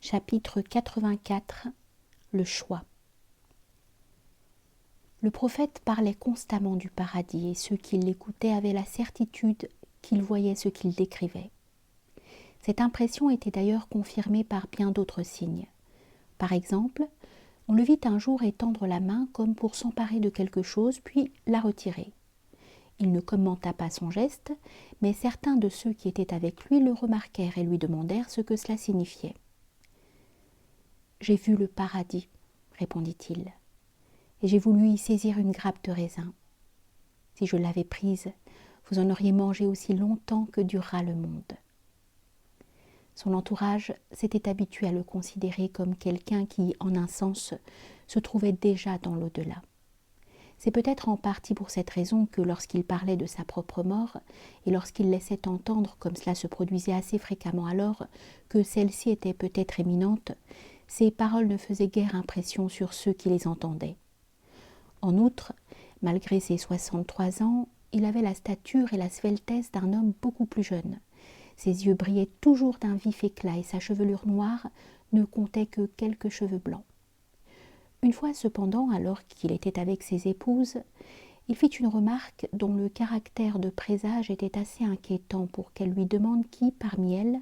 Chapitre 84. Le choix. Le prophète parlait constamment du paradis et ceux qui l'écoutaient avaient la certitude qu'ils voyaient ce qu'il décrivait. Cette impression était d'ailleurs confirmée par bien d'autres signes. Par exemple, on le vit un jour étendre la main comme pour s'emparer de quelque chose, puis la retirer. Il ne commenta pas son geste, mais certains de ceux qui étaient avec lui le remarquèrent et lui demandèrent ce que cela signifiait. « J'ai vu le paradis, répondit-il, et j'ai voulu y saisir une grappe de raisin. Si je l'avais prise, vous en auriez mangé aussi longtemps que durera le monde. » Son entourage s'était habitué à le considérer comme quelqu'un qui, en un sens, se trouvait déjà dans l'au-delà. C'est peut-être en partie pour cette raison que lorsqu'il parlait de sa propre mort, et lorsqu'il laissait entendre, comme cela se produisait assez fréquemment alors, que celle-ci était peut-être imminente, ses paroles ne faisaient guère impression sur ceux qui les entendaient. En outre, malgré ses 63 ans, il avait la stature et la sveltesse d'un homme beaucoup plus jeune. Ses yeux brillaient toujours d'un vif éclat et sa chevelure noire ne comptait que quelques cheveux blancs. Une fois cependant, alors qu'il était avec ses épouses, il fit une remarque dont le caractère de présage était assez inquiétant pour qu'elle lui demande qui, parmi elles,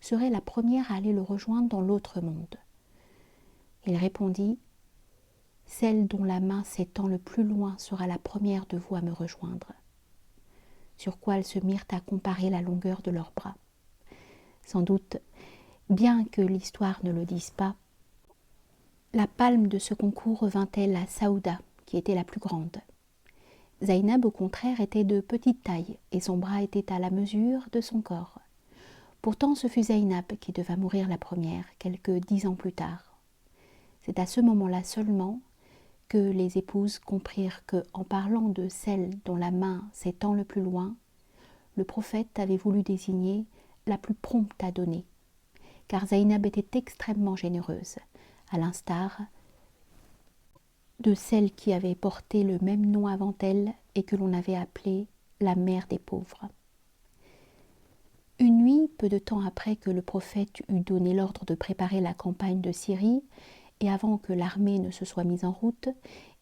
serait la première à aller le rejoindre dans l'autre monde. Il répondit « Celle dont la main s'étend le plus loin sera la première de vous à me rejoindre. » Sur quoi elles se mirent à comparer la longueur de leurs bras. Sans doute, bien que l'histoire ne le dise pas, la palme de ce concours revint-elle à Saouda, qui était la plus grande. Zaynab, au contraire, était de petite taille, et son bras était à la mesure de son corps. Pourtant, ce fut Zaynab qui devint mourir la première, quelques 10 ans plus tard. C'est à ce moment-là seulement que les épouses comprirent que, en parlant de celle dont la main s'étend le plus loin, le prophète avait voulu désigner la plus prompte à donner, car Zaynab était extrêmement généreuse, à l'instar de celle qui avait porté le même nom avant elle et que l'on avait appelée la mère des pauvres. Une nuit, peu de temps après que le prophète eut donné l'ordre de préparer la campagne de Syrie, et avant que l'armée ne se soit mise en route,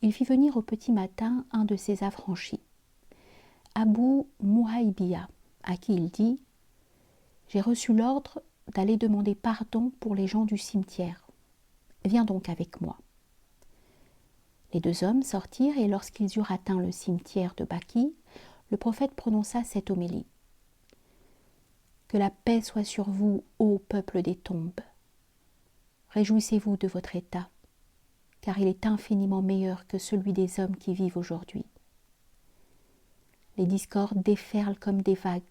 il fit venir au petit matin un de ses affranchis, Abu Muhaybiyah, à qui il dit « J'ai reçu l'ordre d'aller demander pardon pour les gens du cimetière. Viens donc avec moi. » Les deux hommes sortirent et lorsqu'ils eurent atteint le cimetière de Baki, le prophète prononça cette homélie. « Que la paix soit sur vous, ô peuple des tombes. Réjouissez-vous de votre état, car il est infiniment meilleur que celui des hommes qui vivent aujourd'hui. Les discordes déferlent comme des vagues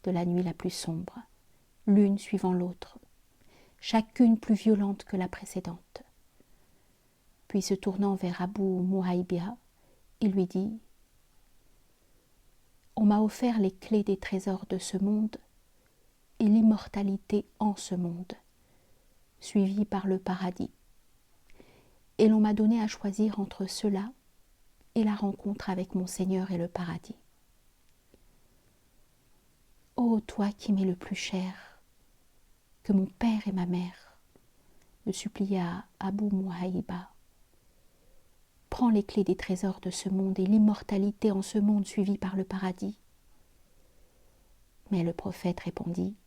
de la nuit la plus sombre, l'une suivant l'autre, chacune plus violente que la précédente. » Puis se tournant vers Abu Muhaybiyah, il lui dit « On m'a offert les clés des trésors de ce monde et l'immortalité en ce monde, suivie par le paradis. Et l'on m'a donné à choisir entre cela et la rencontre avec mon Seigneur et le paradis. Ô toi qui m'es le plus cher, que mon père et ma mère, me supplia Abu Muhaybiyah. Prends les clés des trésors de ce monde et l'immortalité en ce monde suivi par le paradis. » Mais le prophète répondit «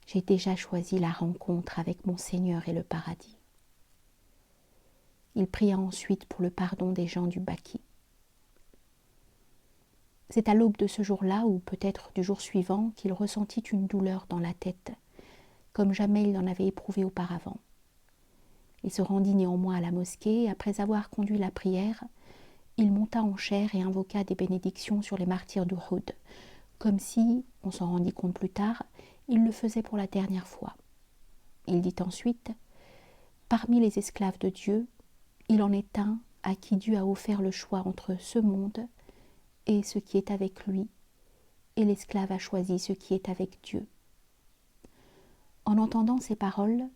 J'ai déjà choisi la rencontre avec mon Seigneur et le paradis. » Il pria ensuite pour le pardon des gens du Baki. C'est à l'aube de ce jour-là, ou peut-être du jour suivant, qu'il ressentit une douleur dans la tête, comme jamais il n'en avait éprouvé auparavant. Il se rendit néanmoins à la mosquée, et après avoir conduit la prière, il monta en chair et invoqua des bénédictions sur les martyrs d'Uhud, comme si, on s'en rendit compte plus tard, il le faisait pour la dernière fois. Il dit ensuite « Parmi les esclaves de Dieu, il en est un à qui Dieu a offert le choix entre ce monde et ce qui est avec lui, et l'esclave a choisi ce qui est avec Dieu. » En entendant ces paroles,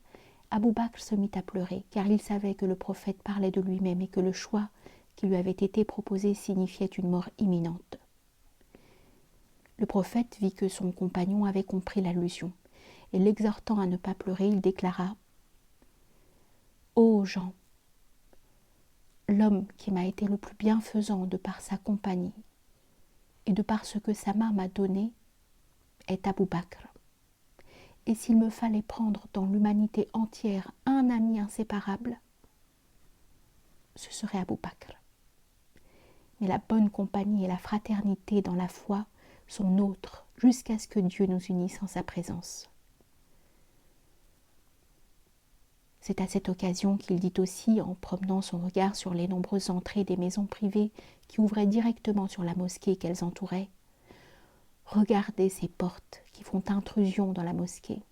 Abou Bakr se mit à pleurer, car il savait que le prophète parlait de lui-même et que le choix qui lui avait été proposé signifiait une mort imminente. Le prophète vit que son compagnon avait compris l'allusion, et l'exhortant à ne pas pleurer, il déclara « Ô Jean, l'homme qui m'a été le plus bienfaisant de par sa compagnie et de par ce que sa main m'a donné est Abou Bakr. Et s'il me fallait prendre dans l'humanité entière un ami inséparable, ce serait Abou Bakr. Mais la bonne compagnie et la fraternité dans la foi sont nôtres jusqu'à ce que Dieu nous unisse en sa présence. » C'est à cette occasion qu'il dit aussi, en promenant son regard sur les nombreuses entrées des maisons privées qui ouvraient directement sur la mosquée qu'elles entouraient, « Regardez ces portes qui font intrusion dans la mosquée,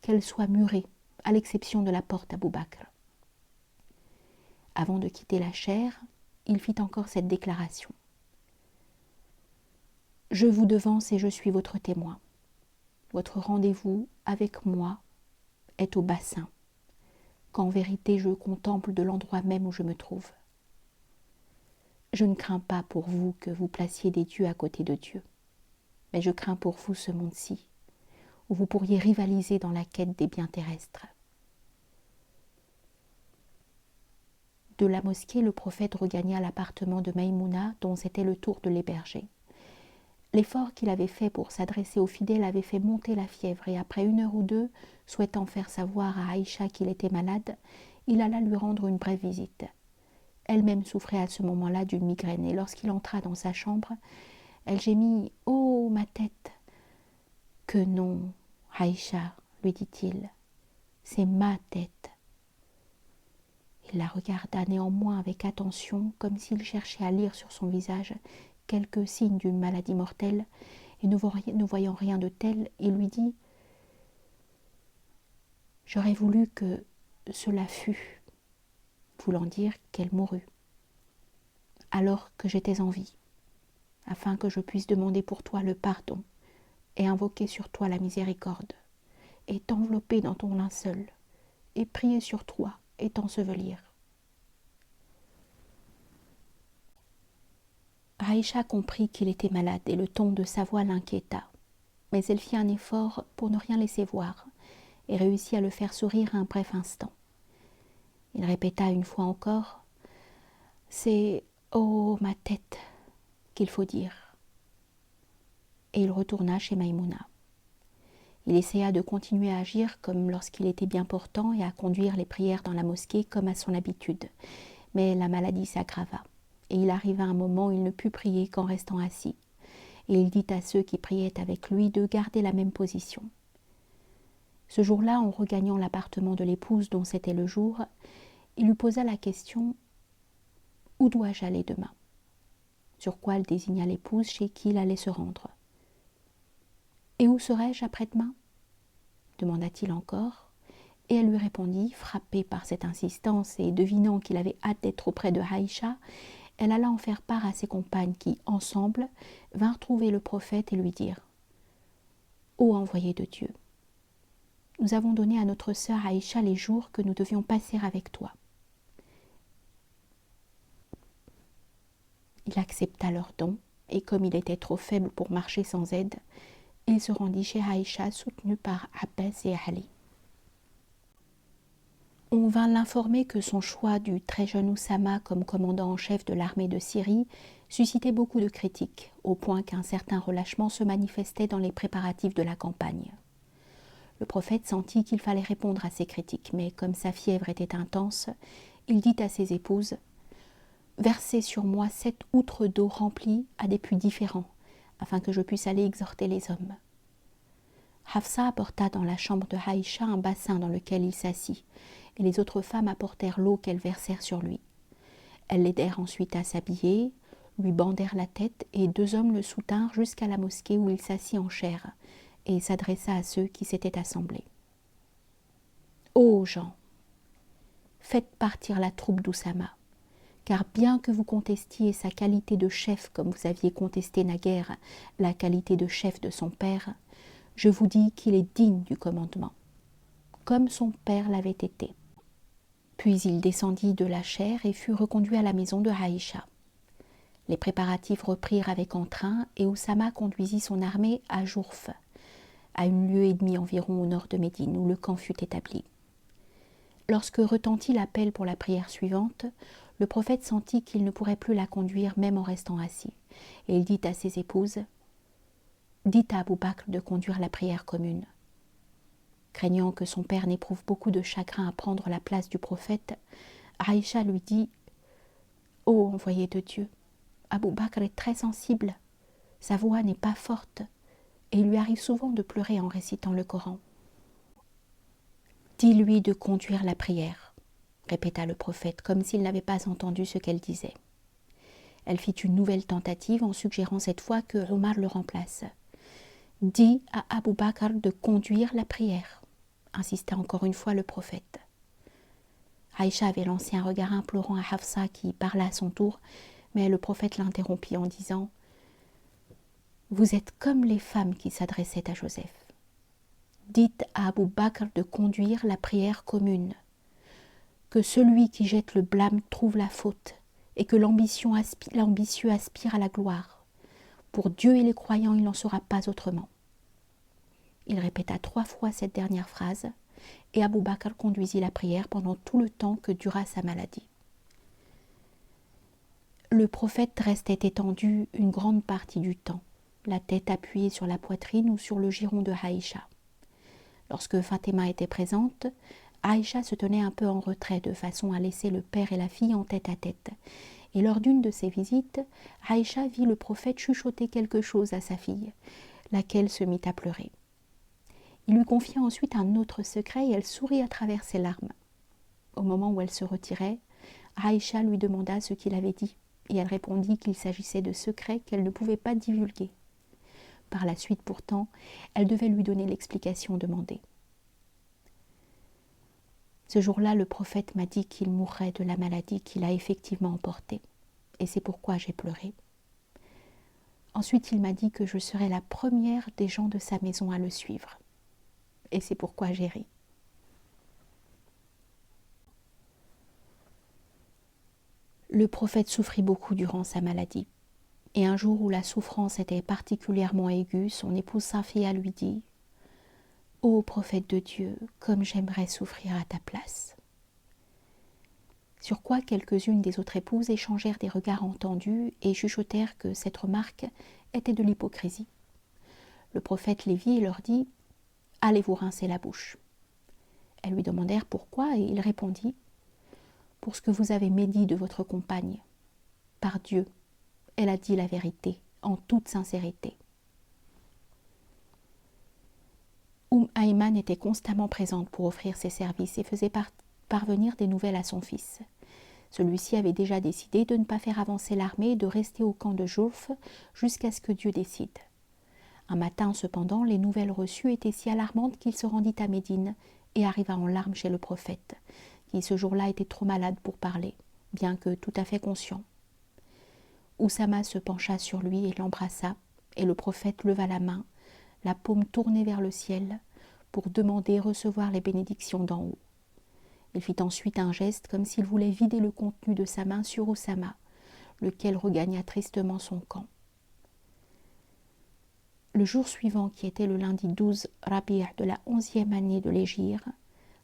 qu'elles soient murées, à l'exception de la porte Abou Bakr. » Avant de quitter la chaire, il fit encore cette déclaration. « Je vous devance et je suis votre témoin. Votre rendez-vous avec moi est au bassin, qu'en vérité je contemple de l'endroit même où je me trouve. Je ne crains pas pour vous que vous placiez des dieux à côté de Dieu, mais je crains pour vous ce monde-ci, où vous pourriez rivaliser dans la quête des biens terrestres. » De la mosquée, le prophète regagna l'appartement de Maïmouna, dont c'était le tour de l'héberger. L'effort qu'il avait fait pour s'adresser aux fidèles avait fait monter la fièvre, et après 1 heure ou 2, souhaitant faire savoir à Aïcha qu'il était malade, il alla lui rendre une brève visite. Elle-même souffrait à ce moment-là d'une migraine, et lorsqu'il entra dans sa chambre, elle gémit « Oh, ma tête !»« Que non, Aïcha, lui dit-il, c'est ma tête. » Il la regarda néanmoins avec attention, comme s'il cherchait à lire sur son visage quelques signes d'une maladie mortelle, et ne voyant rien de tel, il lui dit « J'aurais voulu que cela fût, voulant dire qu'elle mourut, alors que j'étais en vie, afin que je puisse demander pour toi le pardon et invoquer sur toi la miséricorde, et t'envelopper dans ton linceul, et prier sur toi et t'ensevelir. » Aïcha comprit qu'il était malade et le ton de sa voix l'inquiéta, mais elle fit un effort pour ne rien laisser voir et réussit à le faire sourire un bref instant. Il répéta une fois encore « C'est « Oh, ma tête !» qu'il faut dire. » Et il retourna chez Maïmouna. Il essaya de continuer à agir comme lorsqu'il était bien portant et à conduire les prières dans la mosquée comme à son habitude, mais la maladie s'aggrava. Et il arriva un moment où il ne put prier qu'en restant assis. Et il dit à ceux qui priaient avec lui de garder la même position. Ce jour-là, en regagnant l'appartement de l'épouse dont c'était le jour, il lui posa la question « Où dois-je aller demain ?» Sur quoi elle désigna l'épouse chez qui il allait se rendre. « Et où serai-je après-demain » demanda-t-il encore, et elle lui répondit, frappée par cette insistance et devinant qu'il avait hâte d'être auprès de Aïcha. Elle alla en faire part à ses compagnes qui, ensemble, vinrent trouver le prophète et lui dirent « Ô envoyé de Dieu, nous avons donné à notre sœur Aïcha les jours que nous devions passer avec toi. » Il accepta leur don, et comme il était trop faible pour marcher sans aide, il se rendit chez Aïcha soutenu par Abbas et Ali. On vint l'informer que son choix du très jeune Oussama comme commandant en chef de l'armée de Syrie suscitait beaucoup de critiques, au point qu'un certain relâchement se manifestait dans les préparatifs de la campagne. Le prophète sentit qu'il fallait répondre à ces critiques, mais comme sa fièvre était intense, il dit à ses épouses « Versez sur moi 7 outres d'eau remplies à des puits différents, afin que je puisse aller exhorter les hommes. » Hafsa apporta dans la chambre de Aïcha un bassin dans lequel il s'assit, et les autres femmes apportèrent l'eau qu'elles versèrent sur lui. Elles l'aidèrent ensuite à s'habiller, lui bandèrent la tête, et 2 hommes le soutinrent jusqu'à la mosquée où il s'assit en chaire, et s'adressa à ceux qui s'étaient assemblés. « Ô gens, faites partir la troupe d'Oussama, car bien que vous contestiez sa qualité de chef comme vous aviez contesté naguère la qualité de chef de son père, je vous dis qu'il est digne du commandement, comme son père l'avait été. » Puis il descendit de la chaire et fut reconduit à la maison de Aïcha. Les préparatifs reprirent avec entrain et Oussama conduisit son armée à Jourf. à 1 lieue et demie environ au nord de Médine, où le camp fut établi. Lorsque retentit l'appel pour la prière suivante, le prophète sentit qu'il ne pourrait plus la conduire même en restant assis, et il dit à ses épouses « Dites à Abou Bakr de conduire la prière commune ». Craignant que son père n'éprouve beaucoup de chagrin à prendre la place du prophète, Aïcha lui dit « Ô envoyé de Dieu, Abou Bakr est très sensible, sa voix n'est pas forte, et il lui arrive souvent de pleurer en récitant le Coran. » « Dis-lui de conduire la prière, » répéta le prophète, comme s'il n'avait pas entendu ce qu'elle disait. Elle fit une nouvelle tentative en suggérant cette fois que Omar le remplace. « Dis à Abou Bakr de conduire la prière, » insista encore une fois le prophète. Aïcha avait lancé un regard implorant à Hafsa qui parla à son tour, mais le prophète l'interrompit en disant « Vous êtes comme les femmes qui s'adressaient à Joseph. Dites à Abou Bakr de conduire la prière commune. Que celui qui jette le blâme trouve la faute, et que l'ambitieux aspire à la gloire. Pour Dieu et les croyants, il n'en sera pas autrement. » Il répéta 3 fois cette dernière phrase, et Abou Bakr conduisit la prière pendant tout le temps que dura sa maladie. Le prophète restait étendu une grande partie du temps, la tête appuyée sur la poitrine ou sur le giron de Aïcha. Lorsque Fatima était présente, Aïcha se tenait un peu en retrait de façon à laisser le père et la fille en tête à tête. Et lors d'une de ses visites, Aïcha vit le prophète chuchoter quelque chose à sa fille, laquelle se mit à pleurer. Il lui confia ensuite un autre secret et elle sourit à travers ses larmes. Au moment où elle se retirait, Aïcha lui demanda ce qu'il avait dit et elle répondit qu'il s'agissait de secrets qu'elle ne pouvait pas divulguer. Par la suite, pourtant, elle devait lui donner l'explication demandée. Ce jour-là, le prophète m'a dit qu'il mourrait de la maladie qu'il a effectivement emportée, et c'est pourquoi j'ai pleuré. Ensuite, il m'a dit que je serais la première des gens de sa maison à le suivre, et c'est pourquoi j'ai ri. Le prophète souffrit beaucoup durant sa maladie. Et un jour où la souffrance était particulièrement aiguë, son épouse Safia lui dit « Ô prophète de Dieu, comme j'aimerais souffrir à ta place !» Sur quoi quelques-unes des autres épouses échangèrent des regards entendus et chuchotèrent que cette remarque était de l'hypocrisie. Le prophète les vit et leur dit « Allez vous rincer la bouche !» Elles lui demandèrent pourquoi et il répondit « Pour ce que vous avez médit de votre compagne. Par Dieu, elle a dit la vérité, en toute sincérité. » Ayman était constamment présente pour offrir ses services et faisait parvenir des nouvelles à son fils. Celui-ci avait déjà décidé de ne pas faire avancer l'armée et de rester au camp de Jourf jusqu'à ce que Dieu décide. Un matin, cependant, les nouvelles reçues étaient si alarmantes qu'il se rendit à Médine et arriva en larmes chez le prophète, qui ce jour-là était trop malade pour parler, bien que tout à fait conscient. Oussama se pencha sur lui et l'embrassa, et le prophète leva la main, la paume tournée vers le ciel, pour demander recevoir les bénédictions d'en haut. Il fit ensuite un geste comme s'il voulait vider le contenu de sa main sur Oussama, lequel regagna tristement son camp. Le jour suivant, qui était le lundi 12 Rabi' de la 11e année de l'Hégire,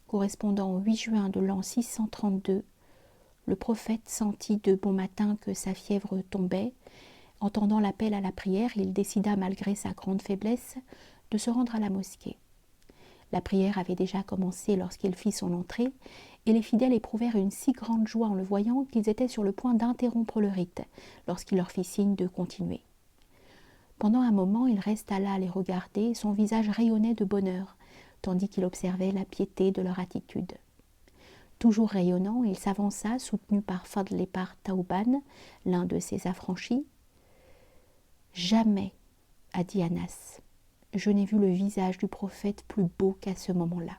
correspondant au 8 juin de l'an 632, le prophète sentit de bon matin que sa fièvre tombait. Entendant l'appel à la prière, il décida, malgré sa grande faiblesse, de se rendre à la mosquée. La prière avait déjà commencé lorsqu'il fit son entrée, et les fidèles éprouvèrent une si grande joie en le voyant qu'ils étaient sur le point d'interrompre le rite, lorsqu'il leur fit signe de continuer. Pendant un moment, il resta là à les regarder, et son visage rayonnait de bonheur, tandis qu'il observait la piété de leur attitude. Toujours rayonnant, il s'avança, soutenu par Fadl et par Taouban, l'un de ses affranchis. « Jamais, a dit Anas, je n'ai vu le visage du prophète plus beau qu'à ce moment-là. »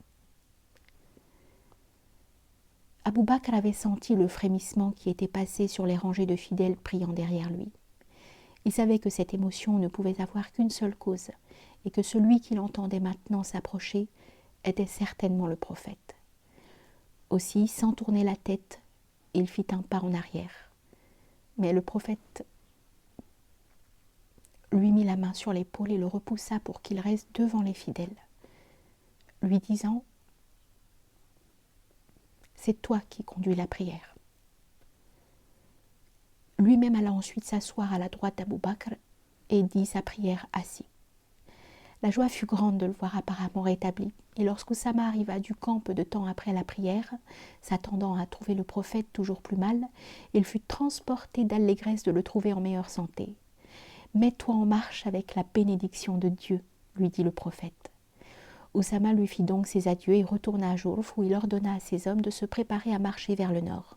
Abou Bakr avait senti le frémissement qui était passé sur les rangées de fidèles priant derrière lui. Il savait que cette émotion ne pouvait avoir qu'une seule cause, et que celui qui l'entendait maintenant s'approcher était certainement le prophète. Aussi, sans tourner la tête, il fit un pas en arrière. Mais le prophète lui mit la main sur l'épaule et le repoussa pour qu'il reste devant les fidèles, lui disant « C'est toi qui conduis la prière ». Lui-même alla ensuite s'asseoir à la droite d'Abou Bakr et dit sa prière assis. La joie fut grande de le voir apparemment rétabli, et lorsqu'Oussama arriva du camp peu de temps après la prière, s'attendant à trouver le prophète toujours plus mal, il fut transporté d'allégresse de le trouver en meilleure santé. « Mets-toi en marche avec la bénédiction de Dieu », lui dit le prophète. Oussama lui fit donc ses adieux et retourna à Jourf, où il ordonna à ses hommes de se préparer à marcher vers le nord.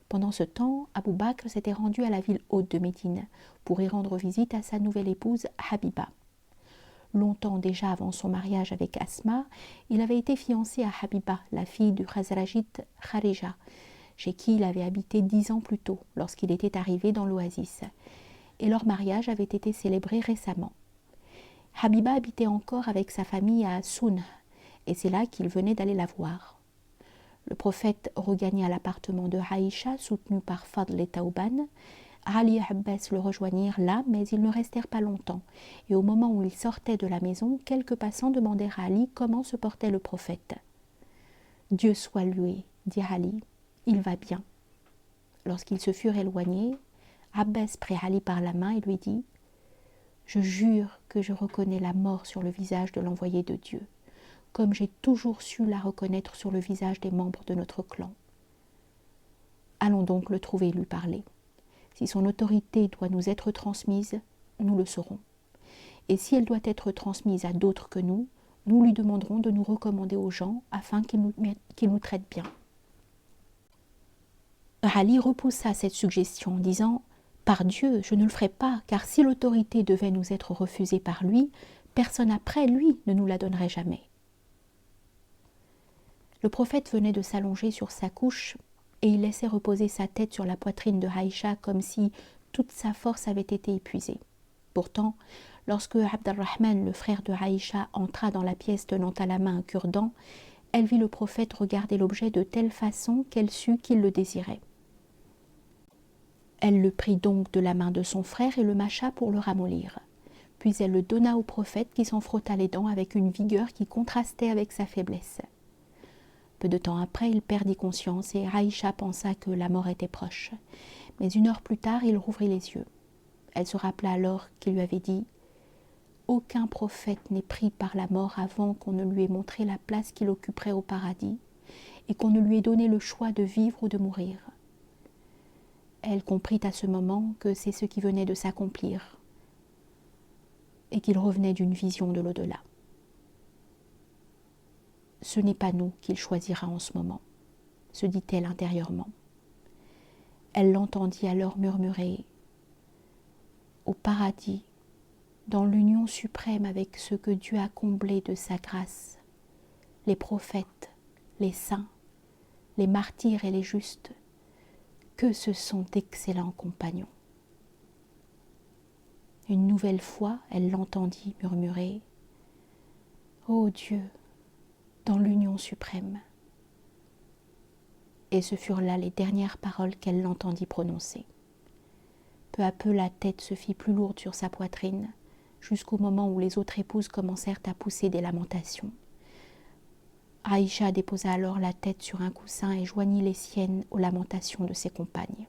Pendant ce temps, Abou Bakr s'était rendu à la ville haute de Médine pour y rendre visite à sa nouvelle épouse Habiba. Longtemps déjà avant son mariage avec Asma, il avait été fiancé à Habiba, la fille du Khazrajite Kharija, chez qui il avait habité 10 ans plus tôt, lorsqu'il était arrivé dans l'oasis, et leur mariage avait été célébré récemment. Habiba habitait encore avec sa famille à Soun, et c'est là qu'il venait d'aller la voir. Le prophète regagna l'appartement de Aïcha, soutenu par Fadl et Taouban. Ali et Abbas le rejoignirent là, mais ils ne restèrent pas longtemps, et au moment où ils sortaient de la maison, quelques passants demandèrent à Ali comment se portait le prophète. « Dieu soit loué, dit Ali, il va bien. » Lorsqu'ils se furent éloignés, Abbas prit Ali par la main et lui dit « Je jure que je reconnais la mort sur le visage de l'envoyé de Dieu, comme j'ai toujours su la reconnaître sur le visage des membres de notre clan. Allons donc le trouver et lui parler. Si son autorité doit nous être transmise, nous le saurons. Et si elle doit être transmise à d'autres que nous lui demanderons de nous recommander aux gens afin qu'ils nous traitent bien. » Ali repoussa cette suggestion en disant « Par Dieu, je ne le ferai pas, car si l'autorité devait nous être refusée par lui, personne après lui ne nous la donnerait jamais. » Le prophète venait de s'allonger sur sa couche et il laissait reposer sa tête sur la poitrine de Aïcha comme si toute sa force avait été épuisée. Pourtant, lorsque Abd al-Rahman, le frère de Aïcha, entra dans la pièce tenant à la main un cure-dent, elle vit le prophète regarder l'objet de telle façon qu'elle sut qu'il le désirait. Elle le prit donc de la main de son frère et le mâcha pour le ramollir. Puis elle le donna au prophète qui s'en frotta les dents avec une vigueur qui contrastait avec sa faiblesse. Peu de temps après, il perdit conscience et Aïcha pensa que la mort était proche. Mais 1 heure plus tard, il rouvrit les yeux. Elle se rappela alors qu'il lui avait dit « Aucun prophète n'est pris par la mort avant qu'on ne lui ait montré la place qu'il occuperait au paradis et qu'on ne lui ait donné le choix de vivre ou de mourir. » Elle comprit à ce moment que c'est ce qui venait de s'accomplir et qu'il revenait d'une vision de l'au-delà. « Ce n'est pas nous qu'il choisira en ce moment, » se dit-elle intérieurement. Elle l'entendit alors murmurer « Au paradis, dans l'union suprême avec ce que Dieu a comblé de sa grâce, les prophètes, les saints, les martyrs et les justes, que ce sont d'excellents compagnons. » Une nouvelle fois, elle l'entendit murmurer « Ô Dieu, dans l'union suprême. » Et ce furent là les dernières paroles qu'elle l'entendit prononcer. Peu à peu, la tête se fit plus lourde sur sa poitrine, jusqu'au moment où les autres épouses commencèrent à pousser des lamentations. Aïcha déposa alors la tête sur un coussin et joignit les siennes aux lamentations de ses compagnes.